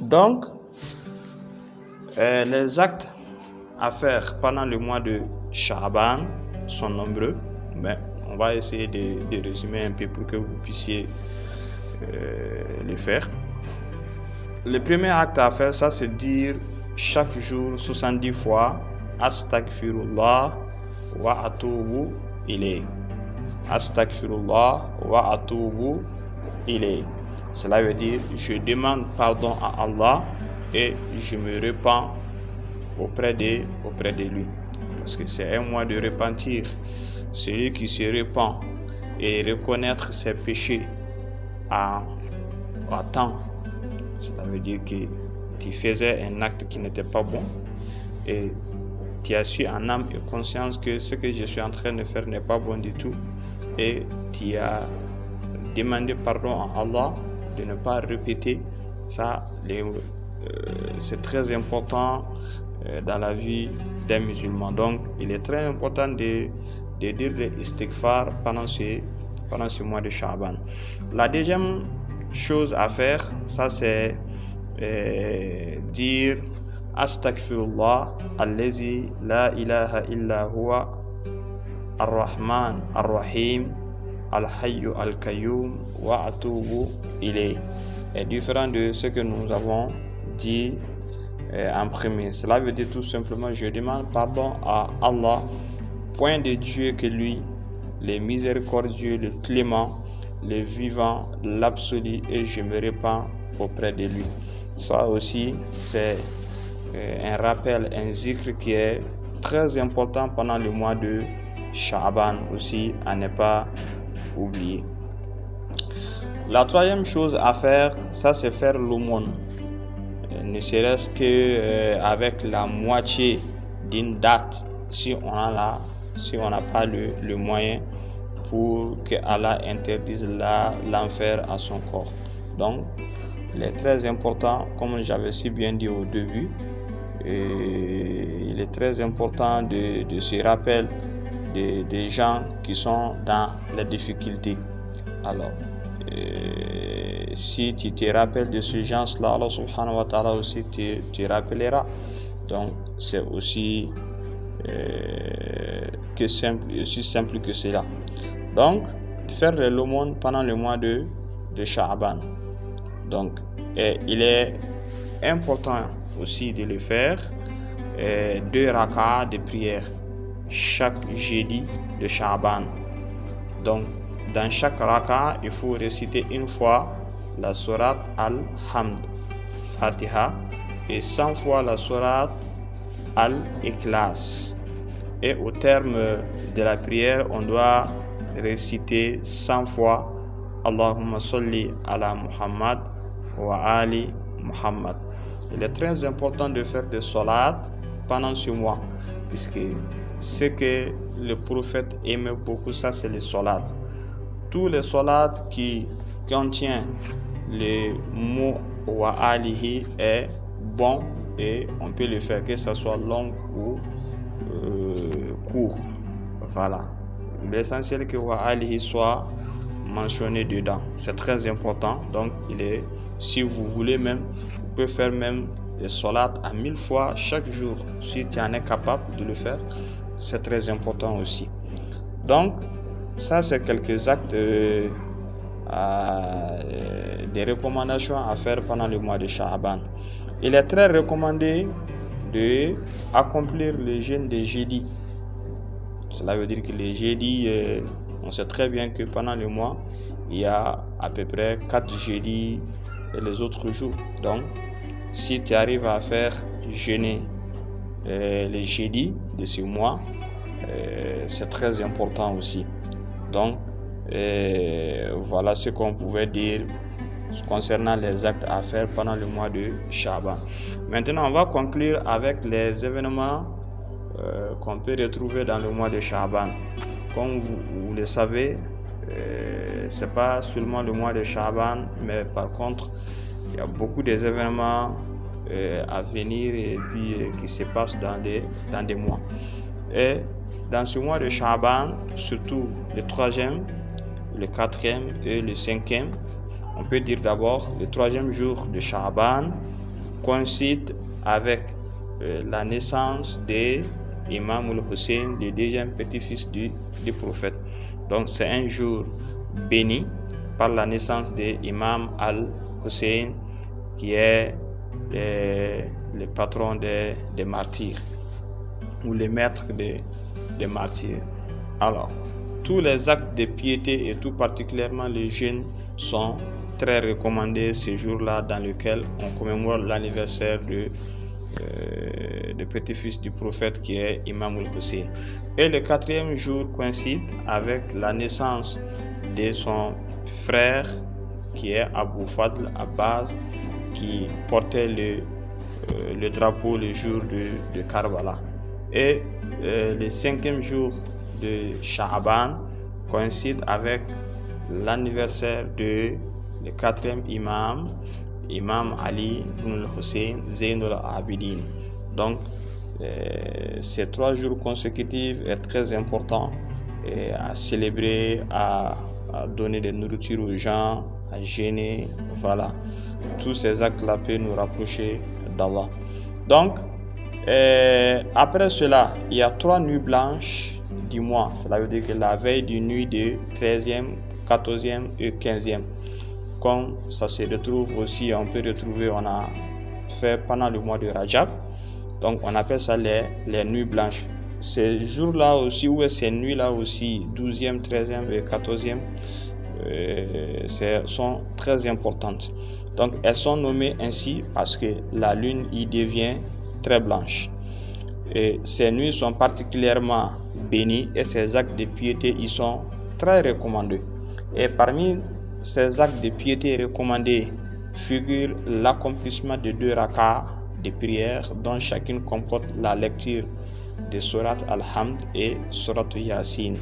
Donc, les actes à faire pendant le mois de Sha'ban sont nombreux, mais on va essayer de résumer un peu pour que vous puissiez le faire. Le premier acte à faire, ça c'est dire chaque jour 70 fois Astaghfirullah wa atubu ilayh. Astaghfirullah wa atubu ilayh. Cela veut dire je demande pardon à Allah et je me repens auprès de lui. Parce que c'est un mois de repentir. Celui qui se repent et reconnaître ses péchés à temps, cela veut dire que tu faisais un acte qui n'était pas bon et tu as su en âme et conscience que ce que je suis en train de faire n'est pas bon du tout et tu as demandé pardon à Allah de ne pas répéter ça. C'est très important dans la vie d'un musulman. Donc il est très important de dire le istighfar pendant ce mois de Sha'ban. La deuxième chose à faire, ça c'est dire Astaghfirullah allazi la ilaha illa huwa ar-Rahman ar-Rahim al-Hayyu al-Qayyum wa atubu ilayh est différent de ce que nous avons dit en premier. Cela veut dire tout simplement je demande pardon à Allah, point de Dieu que lui, le miséricordieux, le clément, le vivant, l'absolu, et je me repens auprès de lui. Ça aussi c'est un rappel, un zikr qui est très important pendant le mois de Sha'ban aussi à ne pas oublier. La troisième chose à faire, ça c'est faire l'aumône, ne serait-ce que avec la moitié d'une date si on n'a pas le moyen pour que Allah interdise l'enfer à son corps. Donc il est très important, comme j'avais si bien dit au début, il est très important de se rappeler des gens qui sont dans les difficultés. Alors si tu te rappelles de ce genre-là, Allah subhanahu wa ta'ala aussi te rappellera. Donc c'est aussi simple que cela. Donc faire l'aumône pendant le mois de Sha'ban. Donc il est important aussi de le faire 2 rak'ahs de prière chaque jeudi de Sha'ban. Donc dans chaque raka, il faut réciter une fois la sourate Al-Hamd, Fatiha, et 100 fois la sourate Al-Ikhlas. Et au terme de la prière, on doit réciter 100 fois Allahumma salli ala Muhammad wa ali Muhammad. Il est très important de faire des salats pendant ce mois, puisque ce que le prophète aimait beaucoup, ça c'est les salats. Tous les salats qui contiennent le mot wa alihi est bon et on peut le faire, que ce soit long ou court. Voilà. L'essentiel que wa alihi soit mentionné dedans. C'est très important. Donc si vous voulez même, vous pouvez faire même les salats à 1000 fois chaque jour. Si tu en es capable de le faire, c'est très important aussi. Donc ça c'est quelques actes des recommandations à faire pendant le mois de Sha'ban. Il est très recommandé de accomplir le jeûne des jeudis. Cela veut dire que les jeudis, on sait très bien que pendant le mois, il y a à peu près 4 jeudis et les autres jours. Donc, si tu arrives à faire jeûner les jeudis de ce mois, c'est très important aussi. Donc, voilà ce qu'on pouvait dire concernant les actes à faire pendant le mois de Sha'ban. Maintenant, on va conclure avec les événements qu'on peut retrouver dans le mois de Sha'ban. Comme vous le savez, c'est pas seulement le mois de Sha'ban, mais par contre, il y a beaucoup des événements à venir et puis qui se passent dans des mois. Et dans ce mois de Sha'ban, surtout le 3e, le 4e et le 5e, on peut dire d'abord le 3e jour de Sha'ban, coïncide avec la naissance de Imam al-Hussein, le deuxième petit-fils du prophète. Donc c'est un jour béni par la naissance de Imam al-Hussein, qui est le patron des martyrs, ou les maîtres des martyrs. Alors, tous les actes de piété et tout particulièrement les jeûnes sont très recommandés ce jour-là, dans lequel on commémore l'anniversaire de petit-fils du prophète, qui est Imam al-Hussein. Et le 4e jour coïncide avec la naissance de son frère, qui est Abu Fadl Abbas, qui portait le drapeau le jour de Karbala. Et le 5e jour de Sha'ban coïncide avec l'anniversaire de le 4e imam Ali ibn al-Hussein Zainul Abidin. Donc ces 3 jours consécutifs est très important à célébrer, à donner de nourriture aux gens, à jeûner. Voilà, tous ces actes-là peuvent nous rapprocher d'Allah. Donc après cela, il y a 3 nuits blanches du mois. Cela veut dire que la veille d'une nuit de 13e, 14e et 15e, comme ça se retrouve aussi, on peut retrouver, on a fait pendant le mois de Rajab. Donc on appelle ça les nuits blanches. Ces jours-là aussi, ou ces nuits-là aussi, 12e, 13e et 14e, sont très importantes. Donc elles sont nommées ainsi parce que la lune y devient très blanche. Et ces nuits sont particulièrement bénies et ces actes de piété y sont très recommandés. Et parmi ces actes de piété recommandés figure l'accomplissement de 2 rak'ahs de prière, dont chacune comporte la lecture de Surat Al-Hamd et Surat Yasin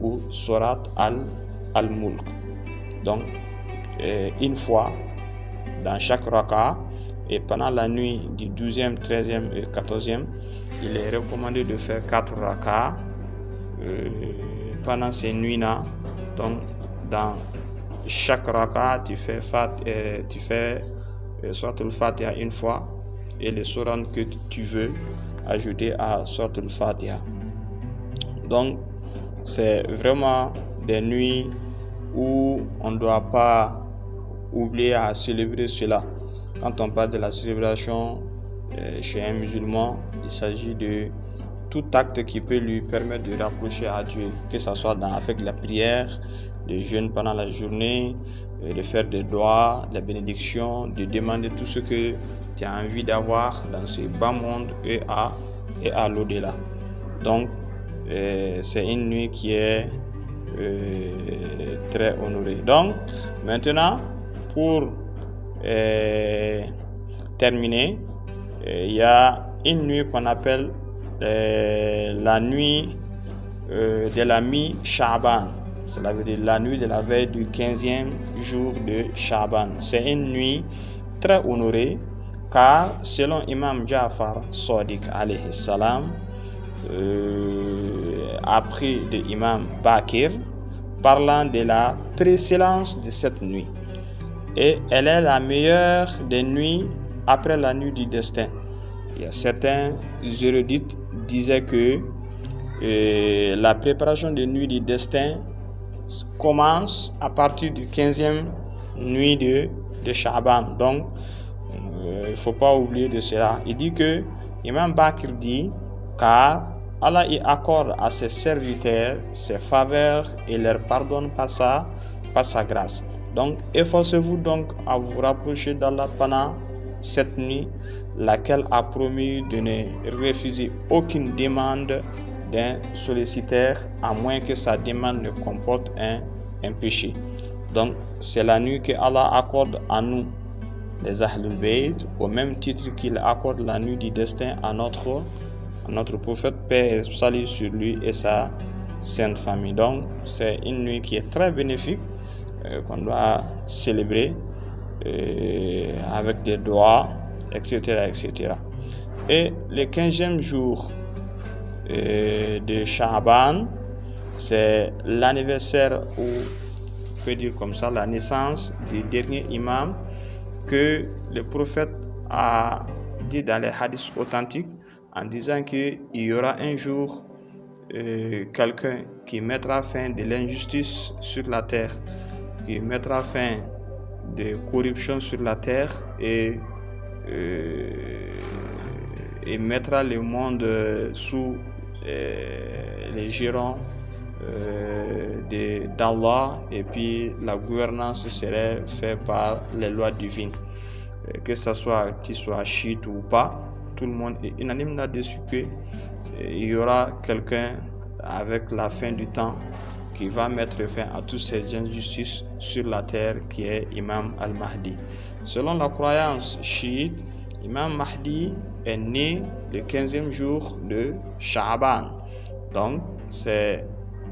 ou Surat Al-Mulk. Donc une fois dans chaque rak'ah, et pendant la nuit du 12e, 13e et 14e, il est recommandé de faire 4 rak'ahs pendant ces nuits-là. Donc dans chaque rak'ah, tu fais Surat Al-Fatiha une fois et les surat que tu veux ajouter à Surat Al-Fatiha. Donc c'est vraiment des nuits où on ne doit pas oublier à célébrer cela. Quand on parle de la célébration chez un musulman, il s'agit de tout acte qui peut lui permettre de rapprocher à Dieu, que ce soit avec la prière, le jeûne pendant la journée, de faire des doigts, la bénédiction, de demander tout ce que tu as envie d'avoir dans ce bas monde et à l'au-delà. Donc c'est une nuit qui est très honorée. Donc maintenant, pour terminer, il y a une nuit qu'on appelle la nuit de la mi-Sha'ban. Cela veut dire la nuit de la veille du 15e jour de Sha'ban. C'est une nuit très honorée, car selon Imam Ja'far Sadiq alayhi salam, appris de Imam Bakir, parlant de la précédence de cette nuit. Et elle est la meilleure des nuits après la nuit du destin. Il y a certains érudites disaient que la préparation des nuits du destin commence à partir du 15e nuit de Sha'ban. Donc, il ne faut pas oublier de cela. Il dit que, Imam Bakr dit, car Allah y accorde à ses serviteurs ses faveurs et leur pardonne par sa grâce. Donc, efforcez-vous donc à vous rapprocher d'Allah pendant cette nuit, laquelle a promis de ne refuser aucune demande d'un solliciteur, à moins que sa demande ne comporte un péché. Donc, c'est la nuit que Allah accorde à nous, les Ahlul Bayt, au même titre qu'il accorde la nuit du destin à notre prophète, paix et salut sur lui et sa sainte famille. Donc, c'est une nuit qui est très bénéfique, qu'on doit célébrer avec des doigts, etc., etc. Et le 15e jour de Sha'ban, c'est l'anniversaire, ou on peut dire comme ça, la naissance du dernier imam que le prophète a dit dans les hadiths authentiques en disant qu'il y aura un jour quelqu'un qui mettra fin de l'injustice sur la terre, qui mettra fin de corruption sur la terre et mettra le monde sous les gérants d'Allah, et puis la gouvernance serait faite par les lois divines. Que ce soit qu'il soit chiite ou pas, tout le monde est unanime là-dessus qu'il y aura quelqu'un avec la fin du temps qui va mettre fin à toutes ces injustices sur la terre, qui est Imam al-Mahdi. Selon la croyance chiite, Imam Mahdi est né le 15e jour de Sha'ban. Donc, c'est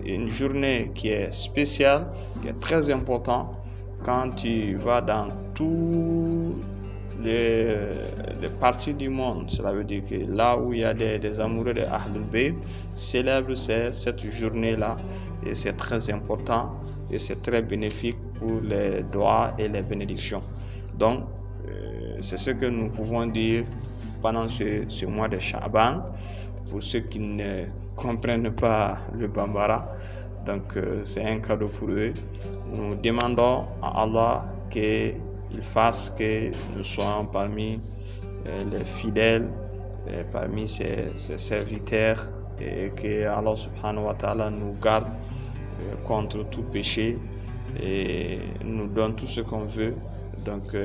une journée qui est spéciale, qui est très importante. Quand tu vas dans tous les parties du monde, cela veut dire que là où il y a des amoureux de Ahlul Bayt célèbrent cette journée-là, et c'est très important et c'est très bénéfique pour les doigts et les bénédictions. Donc, c'est ce que nous pouvons dire pendant ce mois de Sha'ban. Pour ceux qui ne comprennent pas le Bambara, donc c'est un cadeau pour eux. Nous demandons à Allah qu'il fasse que nous soyons parmi les fidèles, parmi ses serviteurs, et que Allah subhanahu wa ta'ala nous garde contre tout péché et nous donne tout ce qu'on veut, donc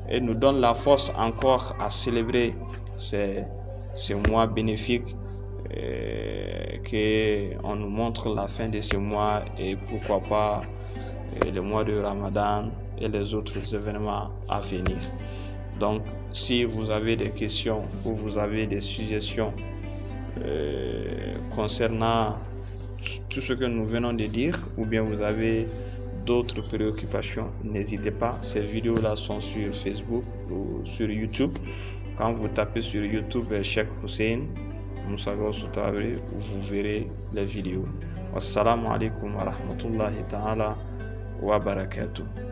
et nous donne la force encore à célébrer ces mois bénéfiques, qu'on nous montre la fin de ce mois, et pourquoi pas le mois de Ramadan et les autres événements à venir. Donc, si vous avez des questions ou vous avez des suggestions concernant tout ce que nous venons de dire, ou bien vous avez d'autres préoccupations, n'hésitez pas. Ces vidéos-là sont sur Facebook ou sur YouTube. Quand vous tapez sur YouTube Cheikh Hussein Moussa Gawsu Traoré, vous verrez les vidéos. Wassalamu alaikum wa rahmatullahi ta'ala wa barakatuh.